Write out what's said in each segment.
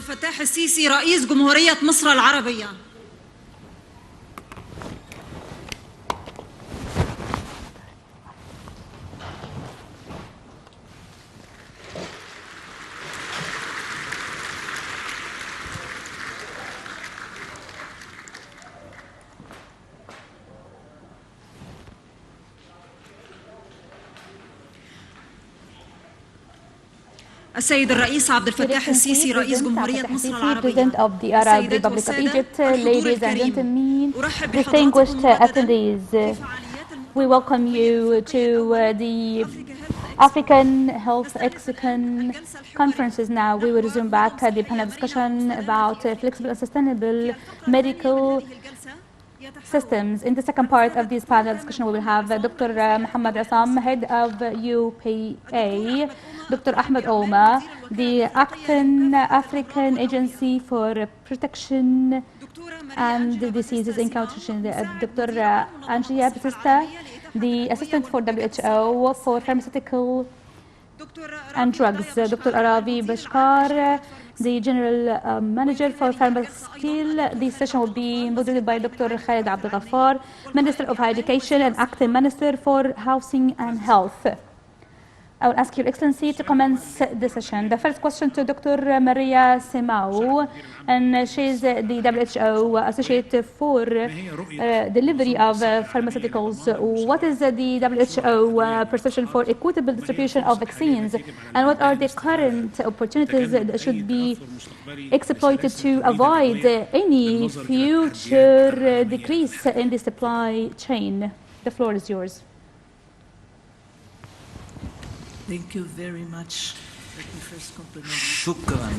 الفتاح السيسي رئيس جمهورية مصر العربية. السيد الرئيس عبد الفتاح السيسي رئيس جمهورية مصر العربية. السيدات والسادة, ladies and gentlemen, distinguished attendees, we welcome you to the African Health ExCon conferences. Now we will resume back the panel discussion about flexible and sustainable medical systems. In the second part of this panel discussion, we will have Dr. Muhammad Assam, head of UPA, Dr. Ahmed Oma, the acting African Agency for Protection and Diseases in Nutrition, Dr. Angia Batista, the assistant for WHO for pharmaceutical and drugs, Dr. Aravi Bashkar, the General Manager for Pharmaceutical. This session will be moderated by Dr. Khalid Abdel Ghaffar, Minister of Higher Education and Acting Minister for Housing and Health. I will ask Your Excellency to commence the session. The first question to Dr. Maria Simao, and she is the WHO Associate for Delivery of Pharmaceuticals. What is the WHO perception for equitable distribution of vaccines, and what are the current opportunities that should be exploited to avoid any future decrease in the supply chain? The floor is yours. Thank you very much. Let me first compliment. شكرا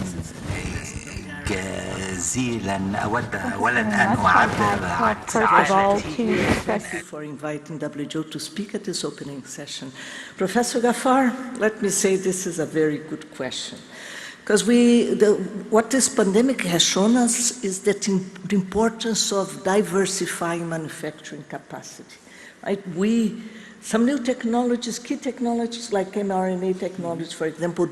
جزيلا. أود أولا أن أعبر عن سعادتي. Thank you for inviting WHO to speak at this opening session. Professor Ghaffar, let me say this is a very good question. Because what this pandemic has shown us is that the importance of diversifying manufacturing capacity. Right? Some new technologies, key technologies like mRNA technologies, for example,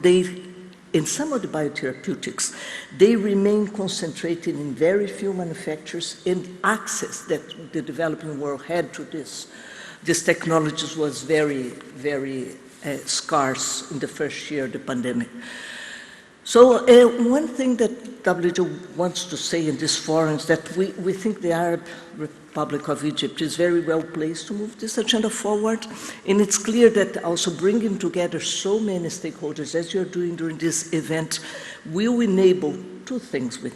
in some of the biotherapeutics, they remain concentrated in very few manufacturers, and access that the developing world had to these technologies was very, very scarce in the first year of the pandemic. So one thing that WHO wants to say in this forum is that we think the Arab Republic of Egypt is very well placed to move this agenda forward. And it's clear that also bringing together so many stakeholders, as you're doing during this event, will enable two things: with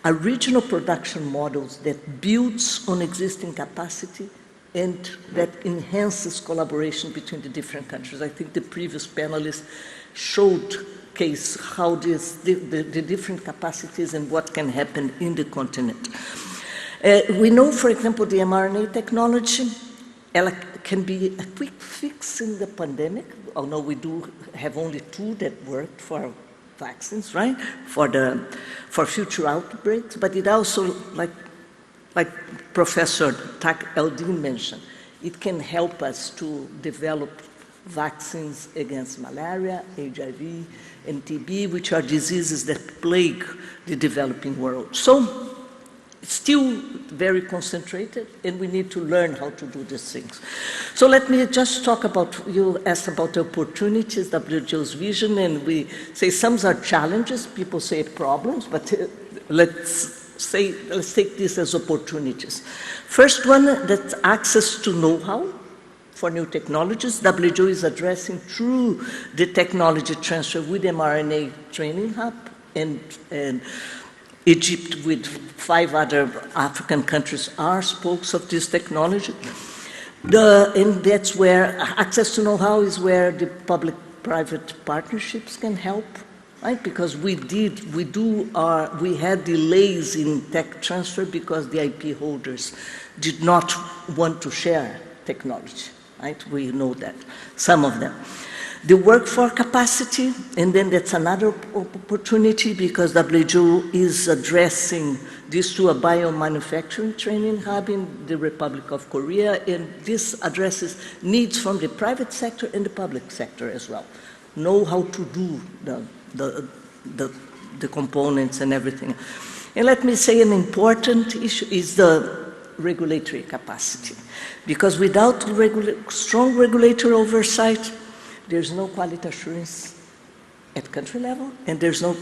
a regional production models that builds on existing capacity and that enhances collaboration between the different countries. I think the previous panelists showed how the different capacities and what can happen in the continent. We know, for example, the mRNA technology can be a quick fix in the pandemic, although we do have only two that worked for vaccines, right, for future outbreaks, but it also, like Professor Tak Eldin mentioned, it can help us to develop vaccines against malaria, HIV, and TB, which are diseases that plague the developing world. So it's still very concentrated, and we need to learn how to do these things. So let me just talk about, you asked about the opportunities, WHO's vision, and we say some are challenges, people say problems, but let's take this as opportunities. First one, that's access to know-how for new technologies. WHO is addressing through the technology transfer with mRNA training hub, and Egypt with 5 other African countries are spokes of this technology. And that's where access to know-how is where the public-private partnerships can help, right? Because we had delays in tech transfer because the IP holders did not want to share technology. Right? We know that, some of them. The workforce capacity, and then that's another opportunity because WHO is addressing this to a biomanufacturing training hub in the Republic of Korea, and this addresses needs from the private sector and the public sector as well. Know how to do the components and everything. And let me say an important issue is the regulatory capacity. Because without strong regulatory oversight, there's no quality assurance at country level, and there's no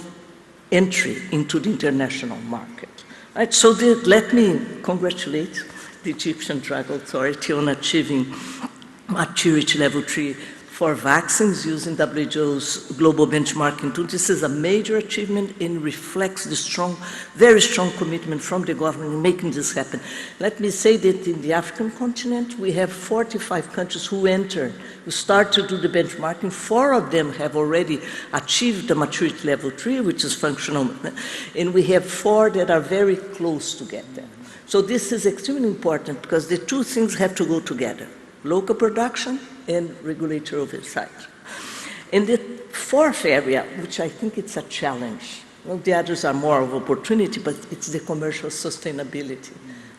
entry into the international market. Right? So let me congratulate the Egyptian Drug Authority on achieving maturity level 3 for vaccines using WHO's global benchmarking tool. This is a major achievement and reflects the very strong commitment from the government in making this happen. Let me say that in the African continent, we have 45 countries who start to do the benchmarking. 4 of them have already achieved the maturity level 3, which is functional, and we have 4 that are very close to get there. So this is extremely important because the two things have to go together: local production and regulatory oversight. And the 4th area, which I think it's a challenge, well, the others are more of opportunity, but it's the commercial sustainability.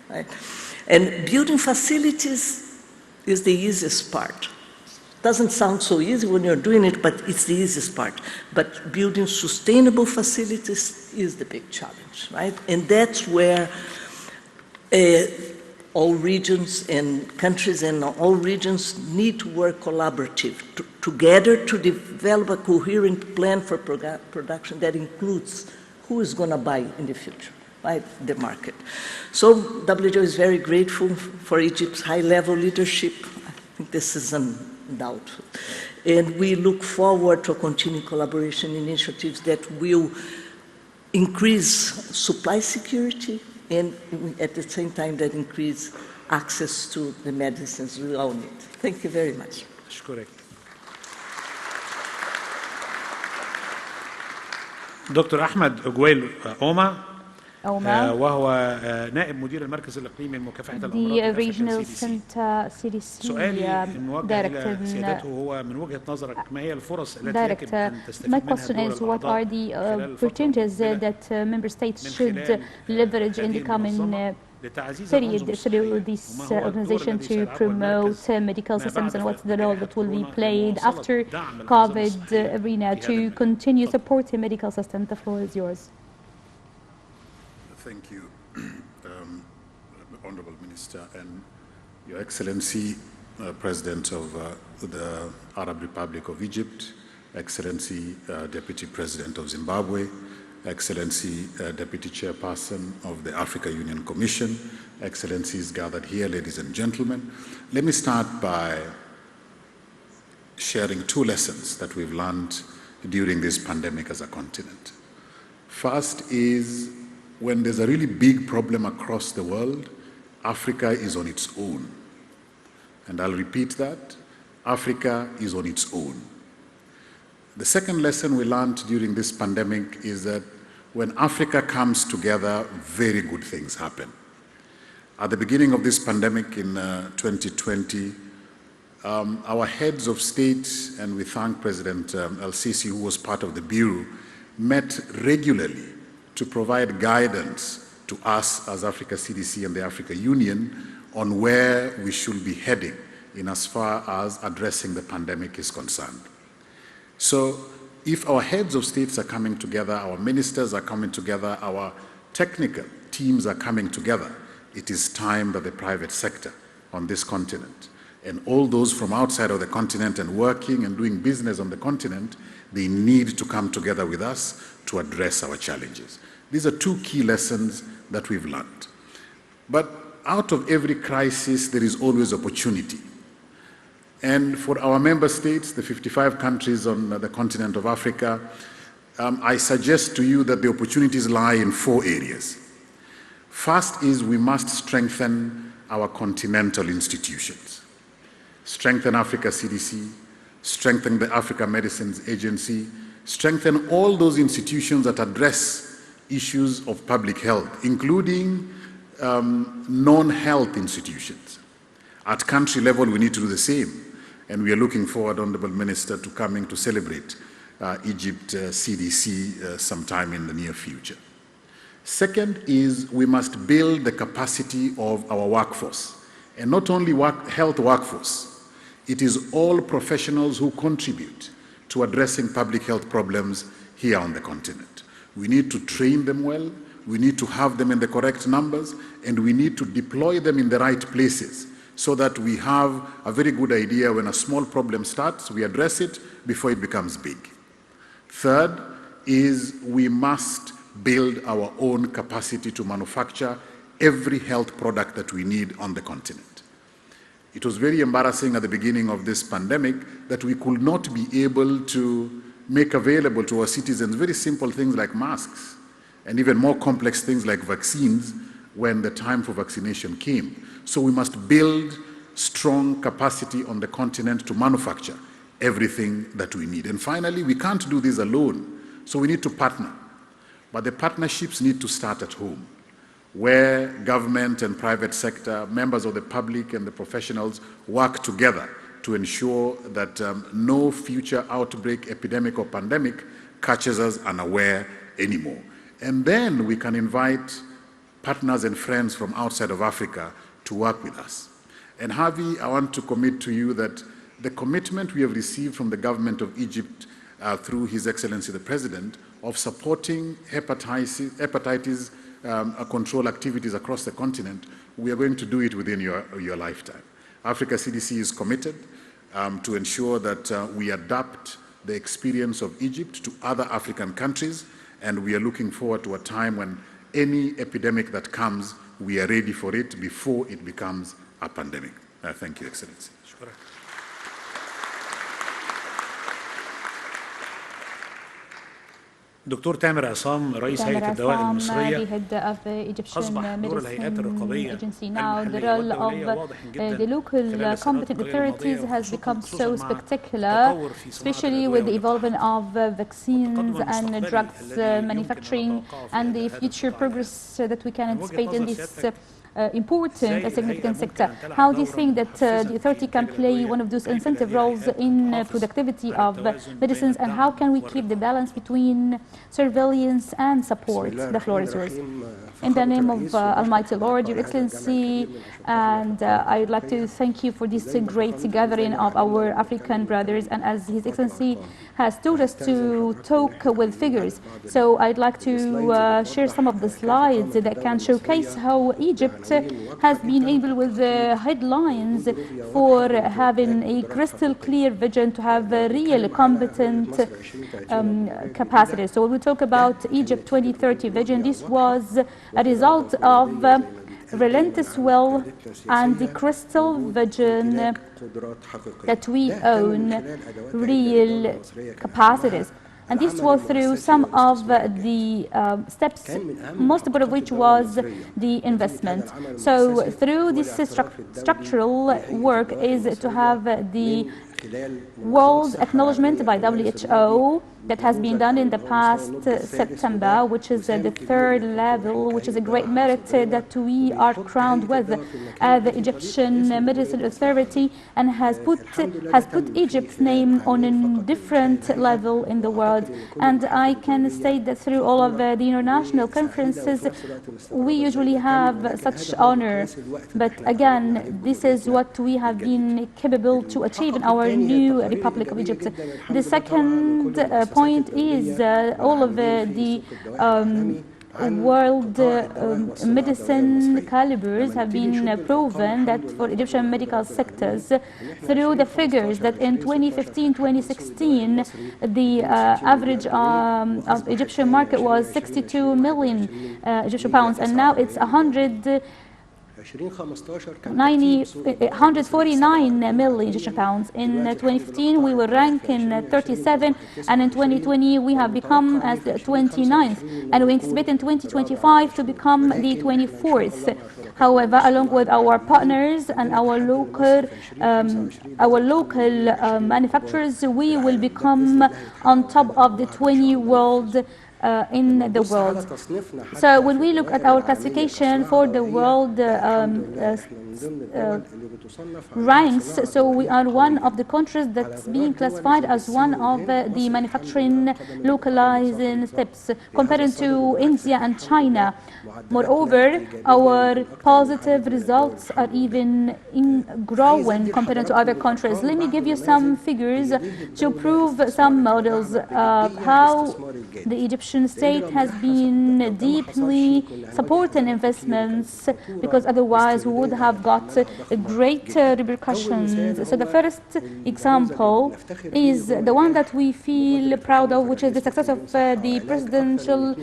Right? And building facilities is the easiest part. Doesn't sound so easy when you're doing it, but it's the easiest part. But building sustainable facilities is the big challenge, right? And that's where all regions and countries and all regions need to work together to develop a coherent plan for production that includes who is going to buy in the future, right? The market. So WHO is very grateful for Egypt's high-level leadership. I think this is undoubtful. And we look forward to a continued collaboration initiatives that will increase supply security and at the same time that increase access to the medicines we all need. Thank you very much. أشكرك. دكتور أحمد أجويل أوما وهو نائب مدير المركز الإقليمي لمكافحة الأمراض the regional center CDC سؤالي الموجه إلى سيادته هو من وجهة نظرك ما هي الفرص التي يجب أن تستفيد منها الدول what are the opportunities that member states should leverage in the coming period through this organization to promote medical systems, and what's the role that will be played after COVID arena to continue supporting medical systems? The floor is yours. Thank you, Honorable Minister, and Your Excellency, President of the Arab Republic of Egypt, Excellency, Deputy President of Zimbabwe, Excellency, Deputy Chairperson of the Africa Union Commission, Excellencies gathered here, ladies and gentlemen. Let me start by sharing 2 lessons that we've learned during this pandemic as a continent. First is, when there's a really big problem across the world, Africa is on its own. And I'll repeat that, Africa is on its own. The second lesson we learned during this pandemic is that when Africa comes together, very good things happen. At the beginning of this pandemic in 2020, our heads of state, and we thank President El-Sisi, who was part of the Bureau, met regularly to provide guidance to us as Africa CDC and the Africa Union on where we should be heading in as far as addressing the pandemic is concerned. So if our heads of states are coming together, our ministers are coming together, our technical teams are coming together, it is time that the private sector on this continent and all those from outside of the continent and working and doing business on the continent, they need to come together with us to address our challenges. These are 2 key lessons that we've learned. But out of every crisis, there is always opportunity. And for our member states, the 55 countries on the continent of Africa, I suggest to you that the opportunities lie in 4 areas. First is we must strengthen our continental institutions. Strengthen Africa CDC, strengthen the Africa Medicines Agency, strengthen all those institutions that address issues of public health, including non-health institutions. At country level, we need to do the same. And we are looking forward, Honorable Minister, to coming to celebrate Egypt CDC sometime in the near future. Second is we must build the capacity of our workforce. And not only health workforce, it is all professionals who contribute to addressing public health problems here on the continent. We need to train them well, we need to have them in the correct numbers, and we need to deploy them in the right places so that we have a very good idea when a small problem starts, we address it before it becomes big. Third is we must build our own capacity to manufacture every health product that we need on the continent. It was very embarrassing at the beginning of this pandemic that we could not be able to make available to our citizens very simple things like masks and even more complex things like vaccines when the time for vaccination came. So we must build strong capacity on the continent to manufacture everything that we need. And finally, we can't do this alone, so we need to partner. But the partnerships need to start at home, where government and private sector, members of the public and the professionals work together to ensure that no future outbreak, epidemic or pandemic catches us unaware anymore. And then we can invite partners and friends from outside of Africa to work with us. And Harvey, I want to commit to you that the commitment we have received from the government of Egypt through His Excellency the President of supporting hepatitis control activities across the continent, we are going to do it within your lifetime. Africa CDC is committed to ensure that we adapt the experience of Egypt to other African countries, and we are looking forward to a time when any epidemic that comes, we are ready for it before it becomes a pandemic. Thank you, Excellency. دكتور تامر عصام رئيس هيئة الدواء المصرية أصبح دور الهيئات الرقابية المحلية والدولية واضح جدا. The local competent authorities has become so spectacular, especially with the evolvement of vaccines and drugs manufacturing and the future progress that we can anticipate in this important and significant sector. How do you think that the authority can play one of those incentive roles in productivity of medicines, and how can we keep the balance between surveillance and support? The floor is yours. In the name of Almighty Lord, Your Excellency, and I'd like to thank you for this great gathering of our African brothers, and as His Excellency has told us to talk with figures. So I'd like to share some of the slides that can showcase how Egypt has been able with the headlines for having a crystal clear vision to have a real competent capacity. So when we talk about Egypt 2030 vision, this was a result of relentless will and the crystal vision that we own real capacities. And this was through some of the steps, most of which was the investment. So through this structural work is to have the world acknowledgement by WHO that has been done in the past September, which is the third level, which is a great merit that we are crowned with. The Egyptian Medicine Authority and has put Egypt's name on a different level in the world. And I can state that through all of the international conferences, we usually have such honor. But again, this is what we have been capable to achieve in our new Republic of Egypt. The second point is all of the world medicine calibers have been proven that for Egyptian medical sectors through the figures that in 2015-2016 the average of Egyptian market was 62 million Egyptian pounds, and now it's 149 million Egyptian pounds. In 2015 we were ranking 37, and in 2020 we have become as the 29th, and we anticipate in 2025 to become the 24th. However, along with our partners and our local manufacturers, we will become on top of the 20 world in the world. So when we look at our classification for the world ranks, so we are one of the countries that's being classified as one of the manufacturing localizing steps compared to India and China. Moreover, our positive results are even growing compared to other countries. Let me give you some figures to prove some models of how the Egyptian Egyptian state has been deeply supporting investments, because otherwise we would have got great repercussions. So the first example is the one that we feel proud of, which is the success of the presidential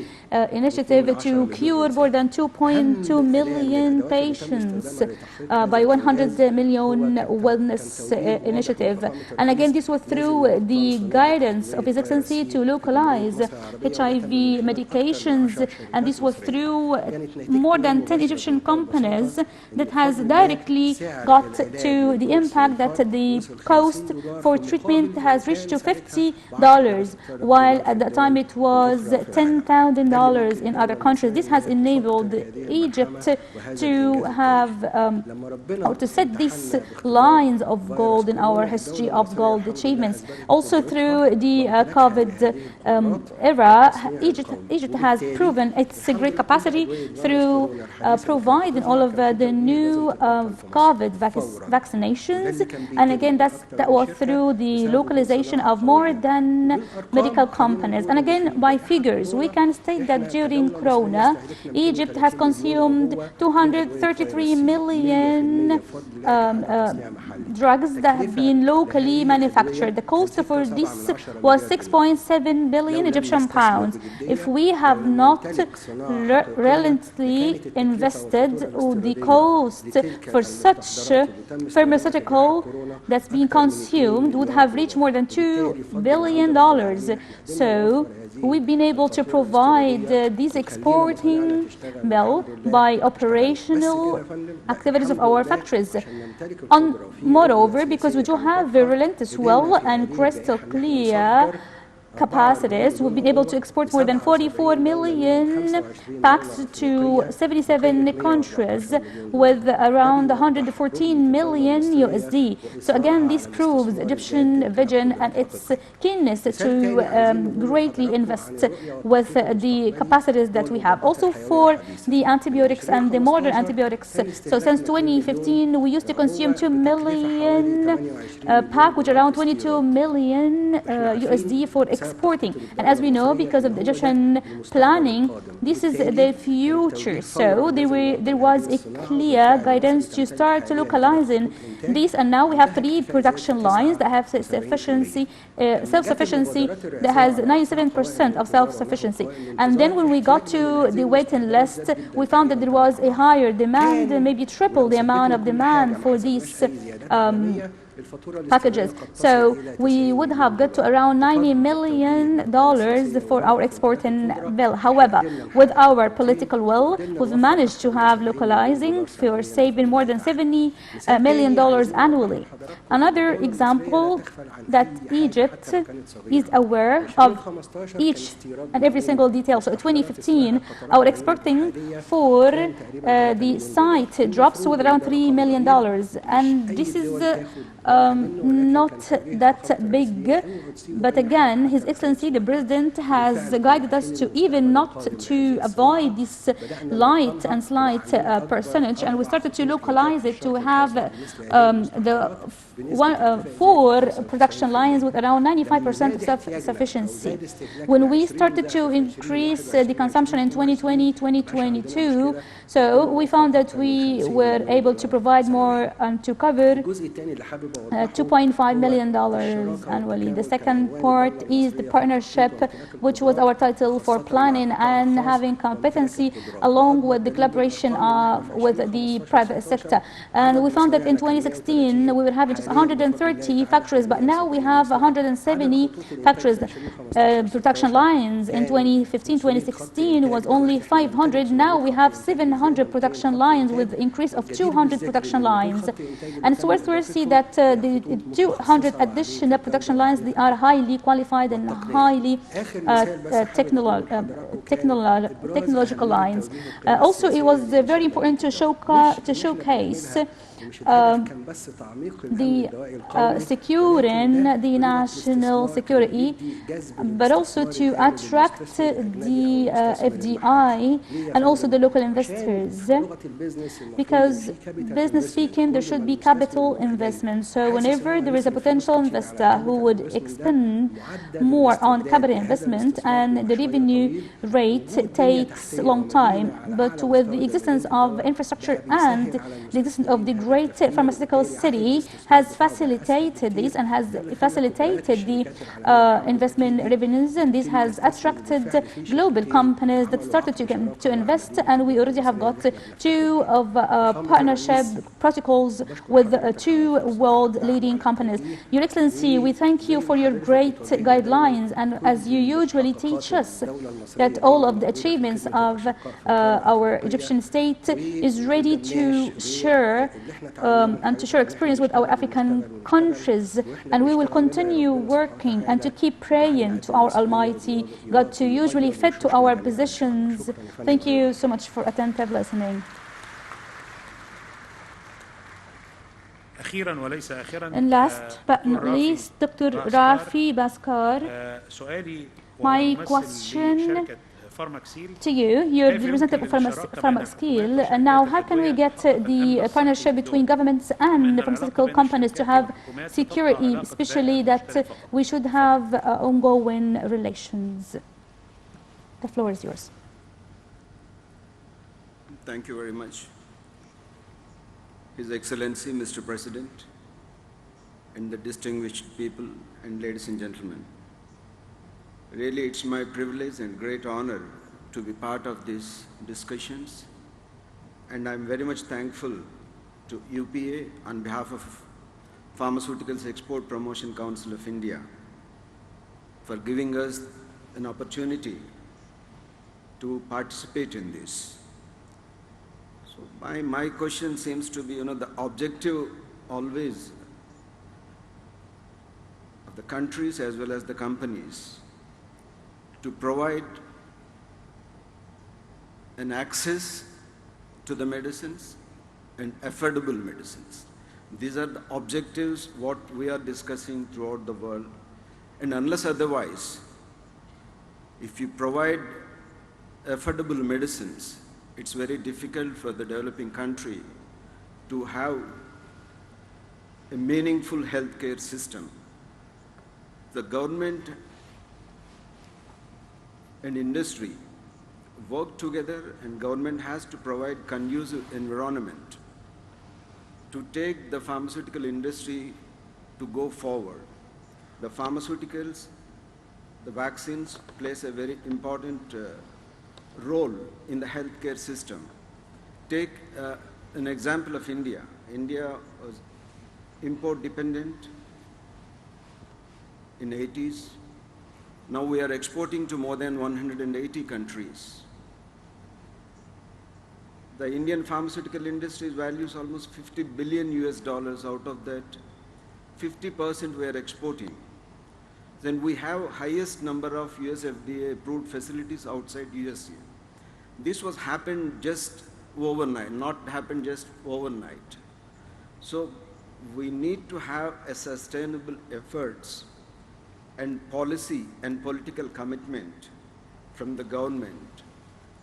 initiative to cure more than 2.2 million patients by 100 million wellness initiative. And again, this was through the guidance of His Excellency to localize HIV medications, and this was through more than 10 Egyptian companies that has directly got to the impact that the cost for treatment has reached to $50, while at that time it was $10,000 in other countries. This has enabled Egypt to have or to set these lines of gold in our history of gold achievements. Also through the COVID era, Egypt has proven its great capacity through providing all of the new COVID vaccinations, and again that was through the localization of more than medical companies. And again, by figures, we can state that during Corona, Egypt has consumed 233 million drugs that have been locally manufactured. The cost for this was 6.7 billion Egyptian pounds. If we have not relentlessly invested, the cost for such pharmaceutical that's being consumed would have reached more than $2 billion. So we've been able to provide these exporting well by operational activities of our factories. Moreover, because we do have a relentless well and crystal clear capacities, we've been able to export more than 44 million packs to 77 countries with around 114 million USD. So again, this proves Egyptian vision and its keenness to greatly invest with the capacities that we have. Also for the antibiotics and the modern antibiotics. So since 2015, we used to consume 2 million pack, which around 22 million USD for exporting. And as we know, because of the Egyptian planning, this is the future. So there was a clear guidance to start localizing this, and now we have 3 production lines that have self-sufficiency that has 97% of self-sufficiency. And then when we got to the waiting list, we found that there was a higher demand, maybe triple the amount of demand for these packages. So we would have got to around $90 million for our exporting bill. However, with our political will, we've managed to have localizing for saving more than $70 million annually. Another example that Egypt is aware of each and every single detail. So in 2015, our exporting for the site drops with around $3 million. And this is not that big, but again, His Excellency the President has guided us to even not to avoid this light and slight percentage, and we started to localize it to have the 4 production lines with around 95% self-sufficiency. When we started to increase the consumption in 2020, 2022, so we found that we were able to provide more and to cover $2.5 million annually. The second part is the partnership, which was our title for planning and having competency, along with the collaboration with the private sector. And we found that in 2016 we were having just 130 factories, but now we have 170 factories. Production lines in 2015, 2016 was only 500. Now we have 700 production lines with an increase of 200 production lines. And it's worth to see that the 200 additional production lines, they are highly qualified and highly technological lines. Also, it was very important to showcase securing the national security, but also to attract the FDI and also the local investors. Because business speaking, there should be capital investment. So whenever there is a potential investor who would expend more on capital investment, and the revenue rate takes a long time, but with the existence of infrastructure and the existence of the great pharmaceutical city has facilitated this and has facilitated the investment revenues, and this has attracted global companies that started to invest, and we already have got two of partnership protocols with two world leading companies. Your Excellency, we thank you for your great guidelines, and as you usually teach us that all of the achievements of our Egyptian state is ready to share and to share experience with our African countries, and we will continue working and to keep praying to our Almighty God to usually fit to our positions. Thank you so much for attentive listening. And last but not least, Dr. Rafi Baskar, my question to you, you're the representative of Pharmaxil, and now how can we get the partnership between governments and the pharmaceutical companies to have security, especially that we should have ongoing relations? The floor is yours. Thank you very much. His Excellency, Mr. President, and the distinguished people and ladies and gentlemen. Really, it's my privilege and great honor to be part of these discussions, and I'm very much thankful to UPA on behalf of Pharmaceuticals Export Promotion Council of India for giving us an opportunity to participate in this. So my question seems to be, the objective always of the countries as well as the companies to provide an access to the medicines and affordable medicines. These are the objectives what we are discussing throughout the world, and unless otherwise, if you provide affordable medicines, it's very difficult for the developing country to have a meaningful healthcare system. The government and industry work together, and government has to provide conducive environment to take the pharmaceutical industry to go forward. The pharmaceuticals, the vaccines plays a very important role in the healthcare system. Take an example of India. India was import dependent in the 80s. Now we are exporting to more than 180 countries. The Indian pharmaceutical industry values almost $50 billion US. Out of that, 50% we are exporting. Then we have highest number of US FDA approved facilities outside USA. This was happened just overnight, not happened just overnight. So we need to have a sustainable efforts and policy and political commitment from the government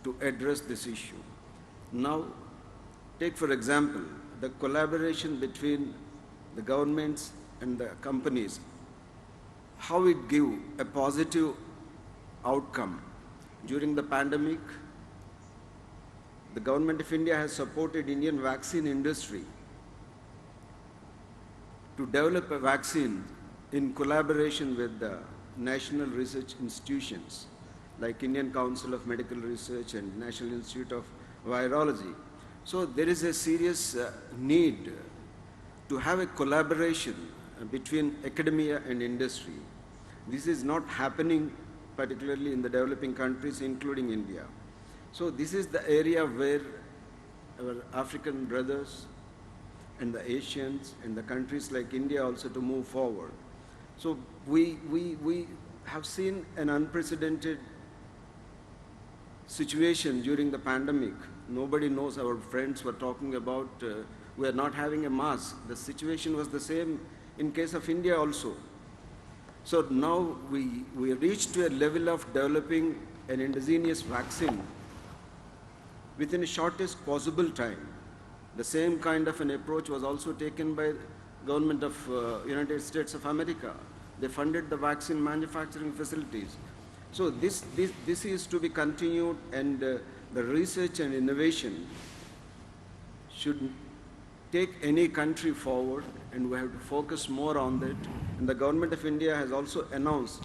to address this issue. Now, take for example, the collaboration between the governments and the companies, how it give a positive outcome. During the pandemic, the government of India has supported Indian vaccine industry to develop a vaccine in collaboration with the national research institutions like Indian Council of Medical Research and National Institute of Virology. So there is a serious need to have a collaboration between academia and industry. This is not happening particularly in the developing countries, including India. So this is the area where our African brothers and the Asians and the countries like India also to move forward. So we have seen an unprecedented situation during the pandemic. Nobody knows. Our friends were talking about we are not having a mask. The situation was the same in case of India also. So now we reached to a level of developing an indigenous vaccine within the shortest possible time. The same kind of an approach was also taken by government of United States of America. They funded the vaccine manufacturing facilities. So this is to be continued, and the research and innovation should take any country forward, and we have to focus more on that. And the government of India has also announced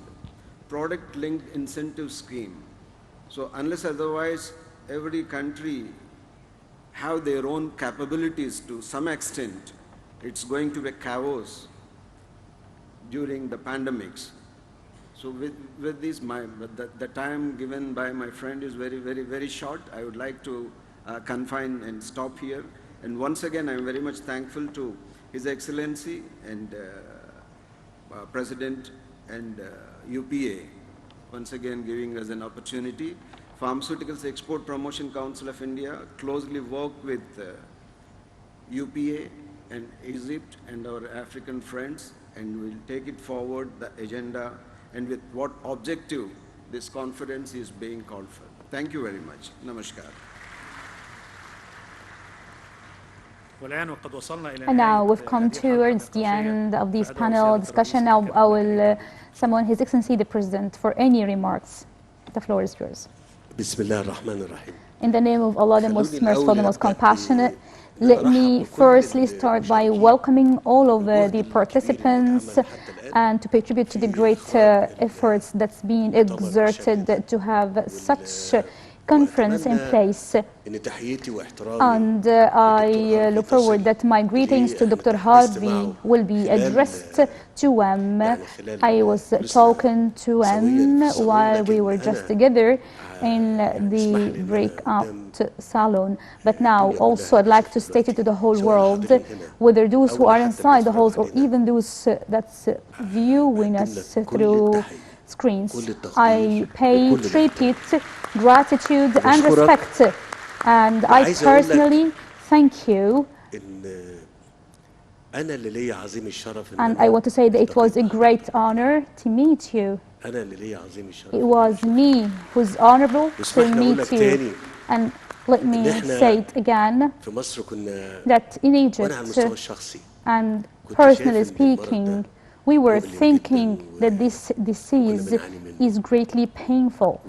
product-linked incentive scheme. So unless otherwise, every country have their own capabilities to some extent, it's going to be chaos during the pandemics. So with this, the time given by my friend is very, very, very short. I would like to confine and stop here. And once again, I'm very much thankful to His Excellency and President and UPA, once again giving us an opportunity. Pharmaceuticals Export Promotion Council of India closely work with UPA and Egypt and our African friends, and we'll take it forward, the agenda, and with what objective this conference is being called for. Thank you very much. Namaskar. And now we've come towards the end of this panel discussion. Now I will summon His Excellency the President for any remarks. The floor is yours. In the name of Allah, the most merciful, the most compassionate, let me firstly start by welcoming all of the participants and to pay tribute to the great efforts that's been exerted to have such conference in place. And I look forward that my greetings to Dr. Harvey will be addressed to him. I was talking to him while we were just together in the breakout salon. But now also I'd like to state it to the whole world, whether those who are inside the halls or even those that's viewing us through screens. I pay tribute, gratitude and respect, and I personally thank you. And I want to say that it was a great honor to meet you. It was me who's honorable to meet you. And let me say it again, that in Egypt, and personally speaking, we were thinking that this disease is greatly painful,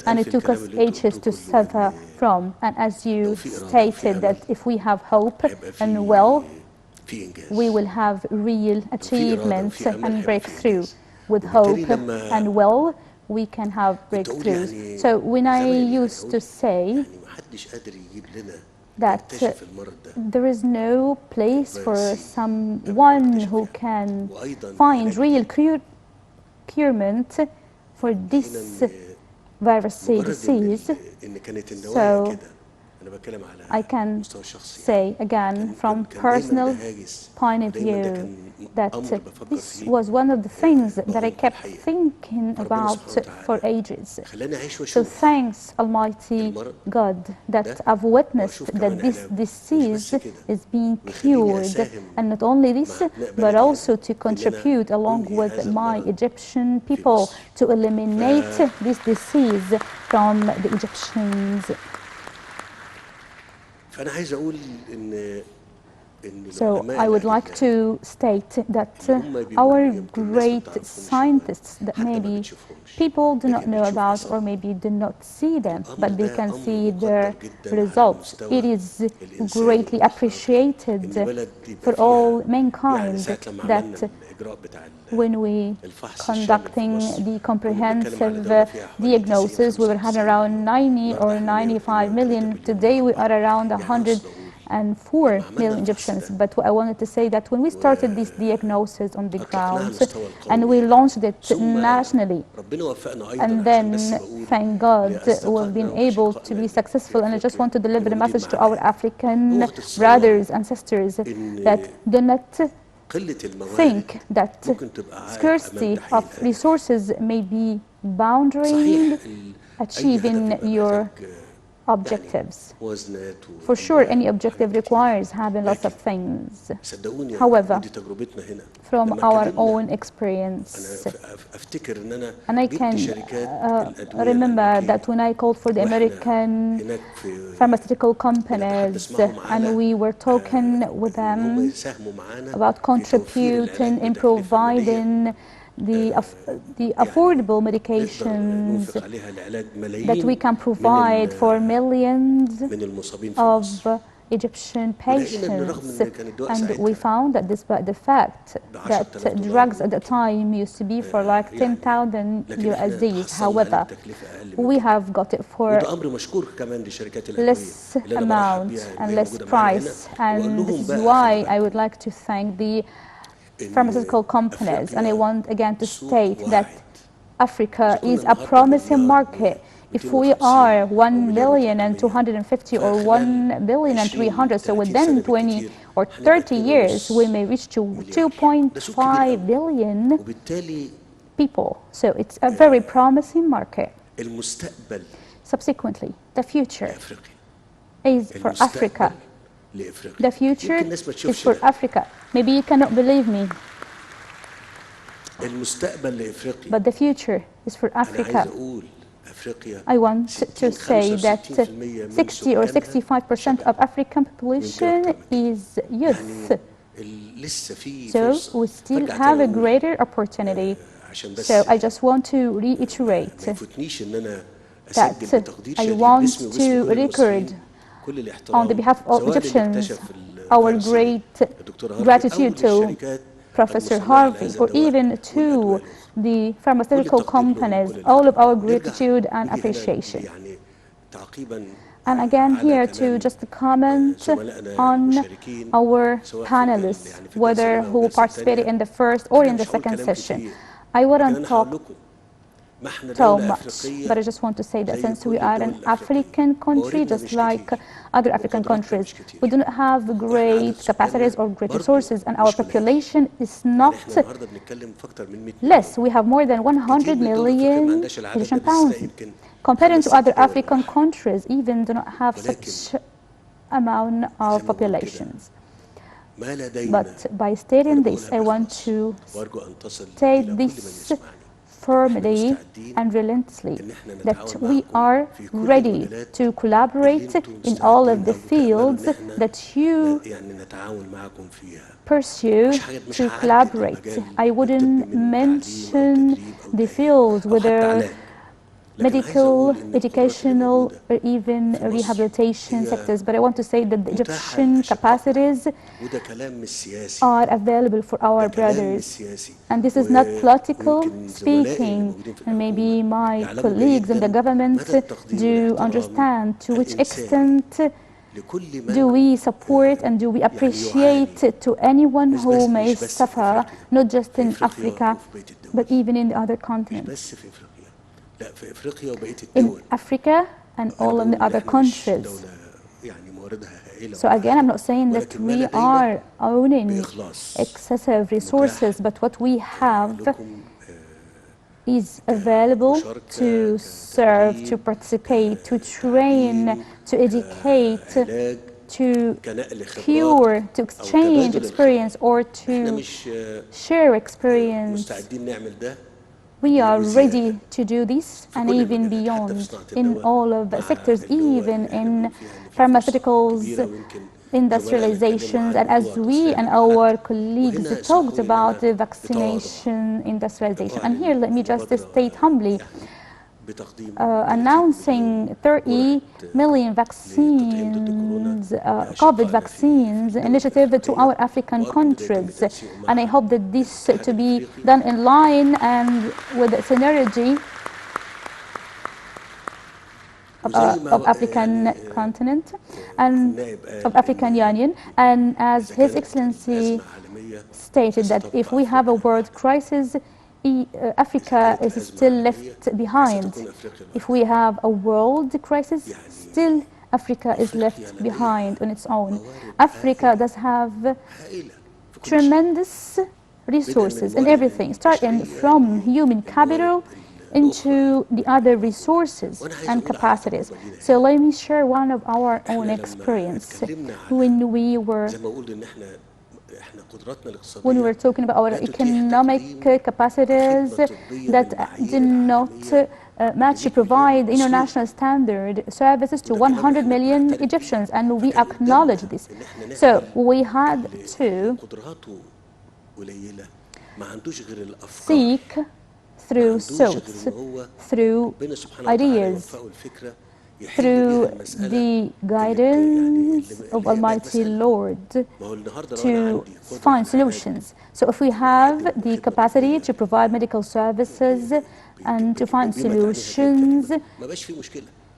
and it took us ages to suffer from. And as you stated, that if we have hope and will, we will have real achievements and breakthrough. With hope and will, we can have breakthroughs. So when I used to say that there is no place for someone who can find real curement for this virus disease. So I can say again from personal point of view that this was one of the things that I kept thinking about for ages. So thanks Almighty God that I've witnessed that this disease is being cured, and not only this, but also to contribute along with my Egyptian people to eliminate this disease from the Egyptians. So I would like to state that our great scientists that maybe people do not know about or maybe do not see them, but they can see their results. It is greatly appreciated for all mankind that when we conducting the comprehensive diagnosis, we were having around 90 or 95 million. Today we are around 104 million Egyptians. But I wanted to say that when we started this diagnosis on the ground and we launched it nationally, and then thank God we've been able to be successful. And I just want to deliver a message to our African brothers and sisters that do not think that scarcity of resources may be boundary achieving your objectives. For sure, any objective requires having lots of things. However, from our own experience, and I can remember that when I called for the American pharmaceutical companies and we were talking with them about contributing in providing the affordable medications that we can provide for millions of Egyptian patients, and we found that despite the fact that drugs at the time used to be for like 10,000 USDs, however, we have got it for less amount and less price, and this is why I would like to thank the pharmaceutical companies, and I want again to state that Africa is a promising market. If we are 1,250,000 or 1,300,000, so within 20 or 30 years we may reach to 2.5 billion people. So it's a very promising market. Subsequently, the future is for Africa. The future is for Africa. Maybe you cannot believe me, but the future is for Africa. I want to say that 60 or 65% of African population is youth. So we still have a greater opportunity. So I just want to reiterate that I want to record on the behalf of Egyptians our great gratitude to Professor Harvey, or even to the pharmaceutical companies, all of our gratitude and appreciation. And again here to just comment on our panelists, whether who participated in the first or in the second session. I wouldn't talk so much, but I just want to say that since we are an African country, just like other African countries, we do not have great capacities or great resources, and our population is not less. We have more than 100 million Egyptian pounds. Comparing to other African countries, even do not have such amount of populations. But by stating this, I want to state this firmly and relentlessly, that we are ready to collaborate in all of the fields that you pursue to collaborate. I wouldn't mention the fields, whether medical, educational, or even rehabilitation sectors, but I want to say that the Egyptian capacities are available for our brothers. And this is not political speaking, and maybe my colleagues in the government do understand to which extent do we support and do we appreciate to anyone who may suffer, not just in Africa, but even in the other continents. In Africa and all of the other countries. So again, I'm not saying that we are owning excessive resources, but what we have is available to serve, to participate, to train, to educate, to cure, to exchange experience, or to share experience. We are ready to do this, and even beyond, in all of the sectors, even in pharmaceuticals, industrializations, and as we and our colleagues talked about the vaccination industrialization. And here, let me just state humbly, announcing 30 million vaccines, COVID vaccines initiative to our African countries. And I hope that this to be done in line and with the synergy of African continent and of African Union. And as His Excellency stated, that if we have a world crisis, Africa is still left behind. If we have a world crisis, still Africa is left behind on its own. Africa does have tremendous resources in everything, starting from human capital, into the other resources and capacities. So let me share one of our own experience. When we were talking about our economic capacities that did not match to provide international standard services to 100 million Egyptians, and we acknowledge this. So we had to seek through thoughts, through ideas, through the guidance of Almighty Lord to find solutions. So if we have the capacity to provide medical services and to find solutions,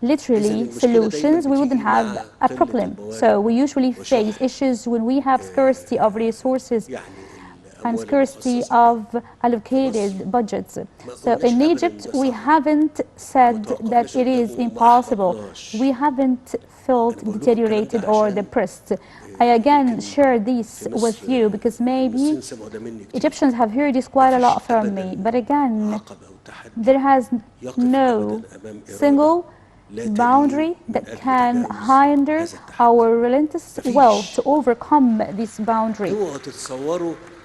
literally solutions, we wouldn't have a problem. So we usually face issues when we have scarcity of resources and scarcity of allocated budgets. So in Egypt, we haven't said that it is impossible. We haven't felt deteriorated or depressed. I again share this with you because maybe Egyptians have heard this quite a lot from me. But again, there has no single boundary that can hinder our relentless will to overcome this boundary.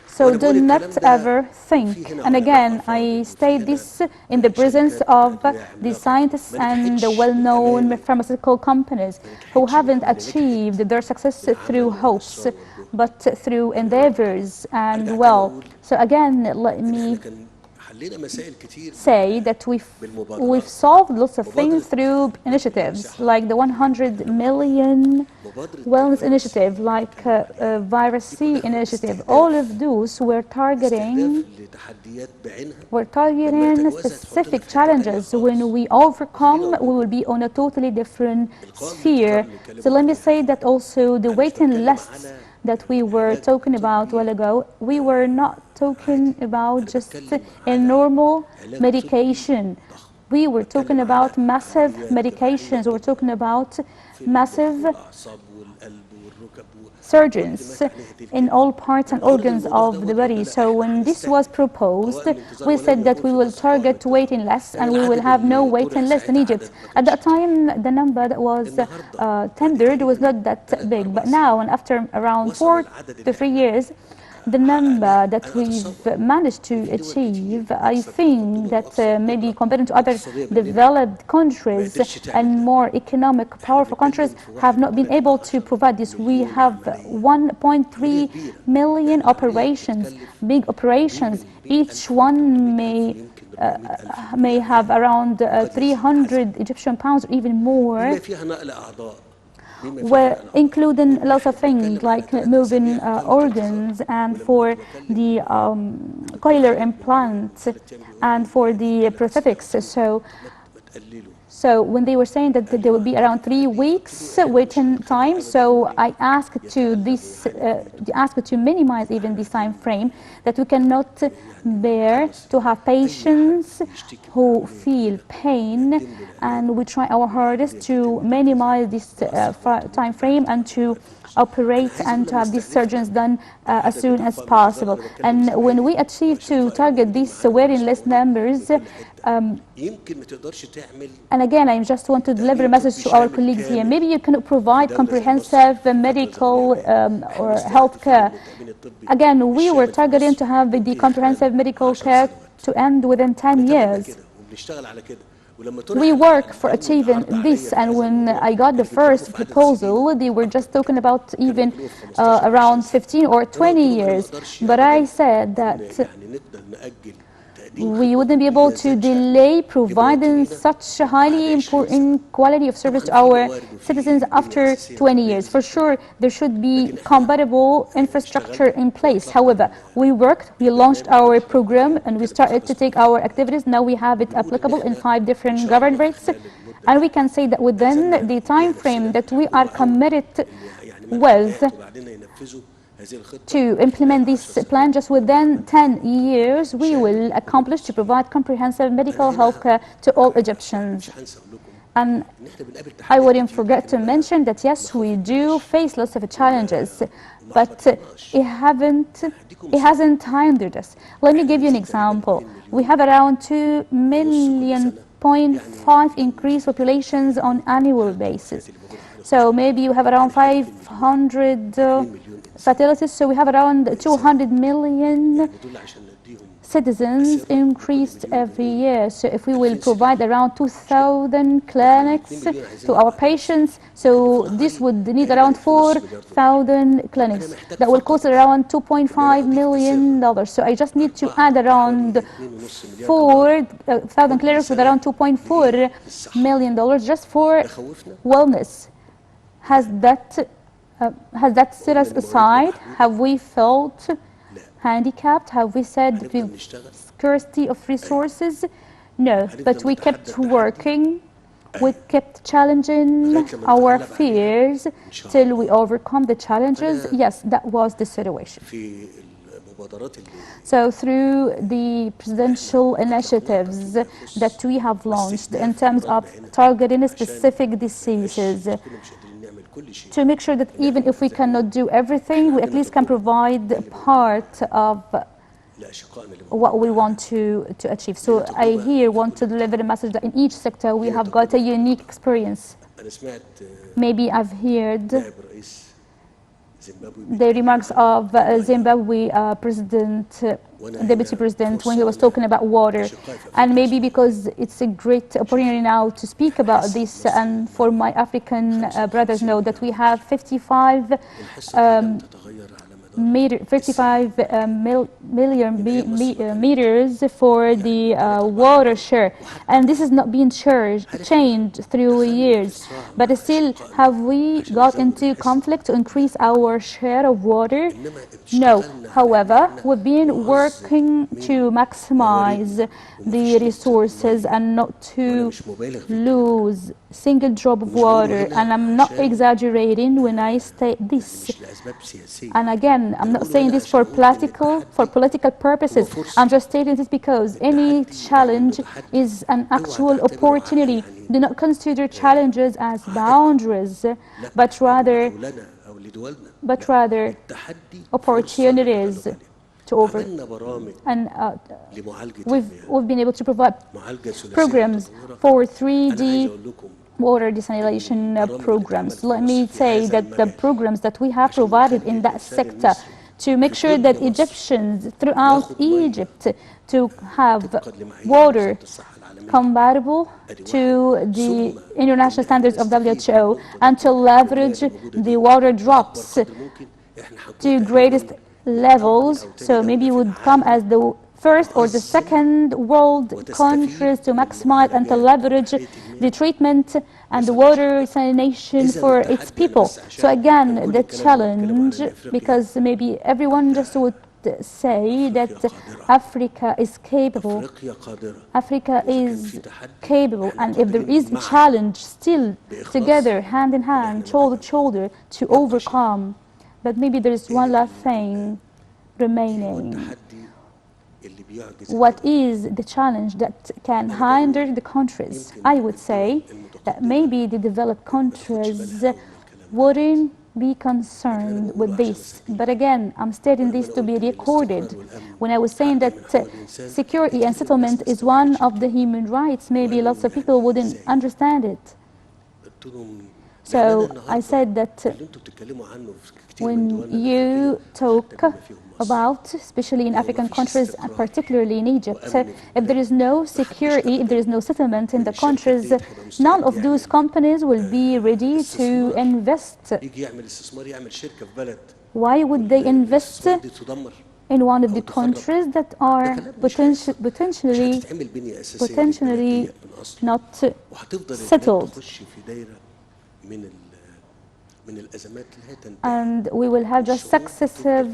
So do not ever think, and again, I state this in the presence of the scientists and the well-known pharmaceutical companies who haven't achieved their success through hopes, but through endeavors and well. So again, let me say that we've solved lots of things through initiatives like the 100 million wellness initiative, like virus C initiative. All of those were targeting specific challenges. When we overcome, we will be on a totally different sphere. So let me say that also the waiting lists that we were talking about a while ago, we were not talking about just a normal medication. We were talking about massive medications. We were talking about massive surgeons in all parts and organs of the body. So when this was proposed, we said that we will target waiting lists and we will have no waiting list in Egypt. At that time, the number that was tendered was not that big. But now, and after around 4 to 3 years, the number that we've managed to achieve, I think that maybe compared to other developed countries and more economic, powerful countries have not been able to provide this. We have 1.3 million operations, big operations. Each one may have around 300 Egyptian pounds or even more. We're including lots of things like moving organs and for the cochlear implants and for the prosthetics. So when they were saying that there would be around 3 weeks waiting time, so I asked to minimize even this time frame, that we cannot bear to have patients who feel pain, and we try our hardest to minimize this time frame and to operate and to have these surgeons done as soon as possible. And when we achieve to target these waiting list numbers, and again, I just want to deliver a message to our colleagues here. Maybe you can provide comprehensive medical or health care. Again, we were targeting to have the comprehensive medical care to end within 10 years. We work for achieving this, and when I got the first proposal, they were just talking about even around 15 or 20 years. But I said that we wouldn't be able to delay providing such a highly important quality of service to our citizens after 20 years. For sure, there should be compatible infrastructure in place. However, we worked, we launched our program, and we started to take our activities. Now we have it applicable in 5 different governorates. And we can say that within the time frame that we are committed with to implement this plan, just within 10 years, we will accomplish to provide comprehensive medical health care to all Egyptians. And I wouldn't forget to mention that, yes, we do face lots of challenges. but it hasn't hindered us. Let me give you an example. We have around 2.5 million increased populations on annual basis. So maybe you have around 500 fatalities, so we have around 200 million citizens increased every year. So if we will provide around 2,000 clinics to our patients, so this would need around 4,000 clinics. That will cost around $2.5 million. So I just need to add around 4,000 clinics with around $2.4 million just for wellness. Has that set us aside? Have we felt handicapped? Have we said scarcity of resources? No, but we kept working. We kept challenging our fears till we overcome the challenges. Yes, that was the situation. So through the presidential initiatives that we have launched in terms of targeting specific diseases, to make sure that even if we cannot do everything, we at least can provide part of what we want to achieve. So I here want to deliver a message that in each sector we have got a unique experience. Maybe I've heard the remarks of Zimbabwe Deputy President, when he was talking about water. And maybe because it's a great opportunity now to speak about this, and for my African brothers know that we have 55 million meters for the water share, and this is not being changed through years. But still, have we got into conflict to increase our share of water? No. However, we've been working to maximize the resources and not to lose single drop of water, and I'm not exaggerating when I state this. And again, I'm not saying this for political purposes. I'm just stating this because any challenge is an actual opportunity. Do not consider challenges as boundaries, but rather opportunities to overcome. And we've been able to provide programs for 3D water desalination programs. Let me say that the programs that we have provided in that sector to make sure that Egyptians throughout Egypt to have water compatible to the international standards of WHO and to leverage the water drops to greatest levels. So maybe it would come as the first or the second world countries to maximize and to leverage the treatment and the water desalination for its people. So again, the challenge, because maybe everyone just would say that Africa is capable. Africa is capable, and if there is a challenge, still together, hand in hand, shoulder to shoulder, to overcome. But maybe there is one last thing remaining. What is the challenge that can hinder the countries? I would say that maybe the developed countries wouldn't be concerned with this. But again, I'm stating this to be recorded. When I was saying that security and settlement is one of the human rights, maybe lots of people wouldn't understand it. So I said that when you talk about, especially in African countries, and particularly in Egypt, if there is no security, if there is no settlement in the countries, none of those companies will be ready to invest. Why would they invest in one of the countries that are potentially not settled? And we will have just successive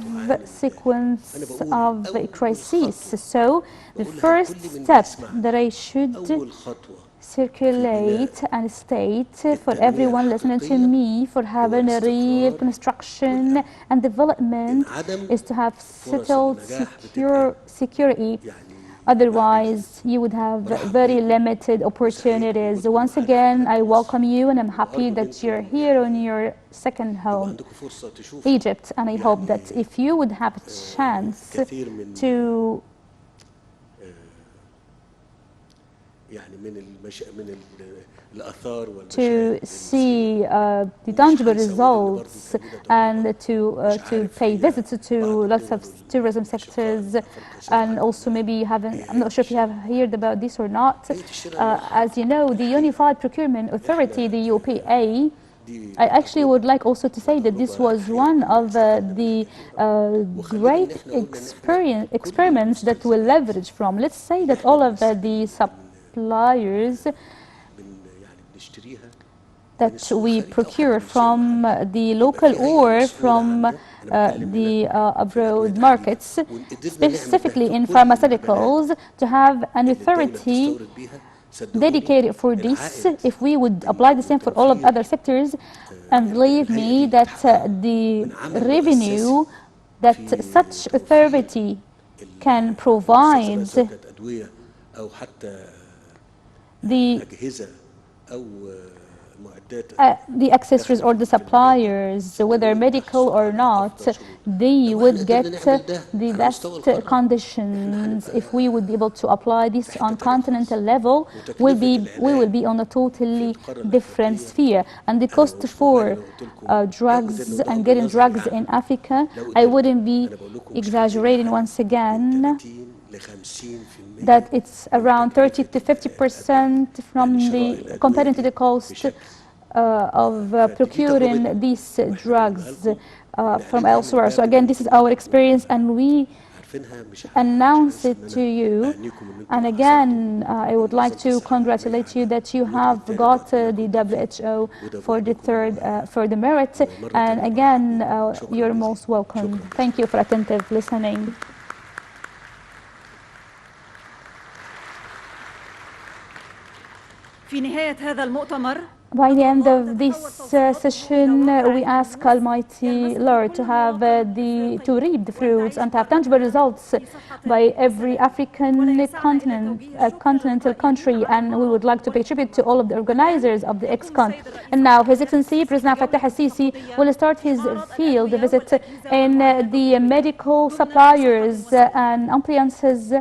sequence of crises. So the first step that I should circulate and state for everyone listening to me, for having a real construction and development, is to have settled security. Otherwise, you would have very limited opportunities. Once again, I welcome you, and I'm happy that you're here on your second home, Egypt. And I hope that if you would have a chance to see the tangible results and to pay visits to lots of tourism sectors, and also maybe you haven't, I'm not sure if you have heard about this or not. As you know, the Unified Procurement Authority, the UPA, I actually would like also to say that this was one of the great experiments that we'll leverage from. Let's say that all of the suppliers that we procure from the local or from the abroad markets, specifically in pharmaceuticals, to have an authority dedicated for this. If we would apply the same for all of other sectors, and believe me that the revenue that such authority can provide, the accessories or the suppliers, whether medical or not, they would get the best conditions. If we would be able to apply this on continental level, we will be on a totally different sphere. And the cost for drugs and getting drugs in Africa, I wouldn't be exaggerating once again, that it's around 30 to 50% from the compared to the cost of procuring these drugs from elsewhere. So again, this is our experience, and we announce it to you. And again, I would like to congratulate you that you have got the WHO for the for the merit. And again, you're most welcome. Thank you for attentive listening. في نهاية هذا المؤتمر, by the end of this session, we ask Almighty Lord to have to reap the fruits and to have tangible results by every African continental country, and we would like to pay tribute to all of the organizers of the ExCon. And now, His Excellency President Fattah al-Sisi will start his field visit in the medical suppliers and appliances.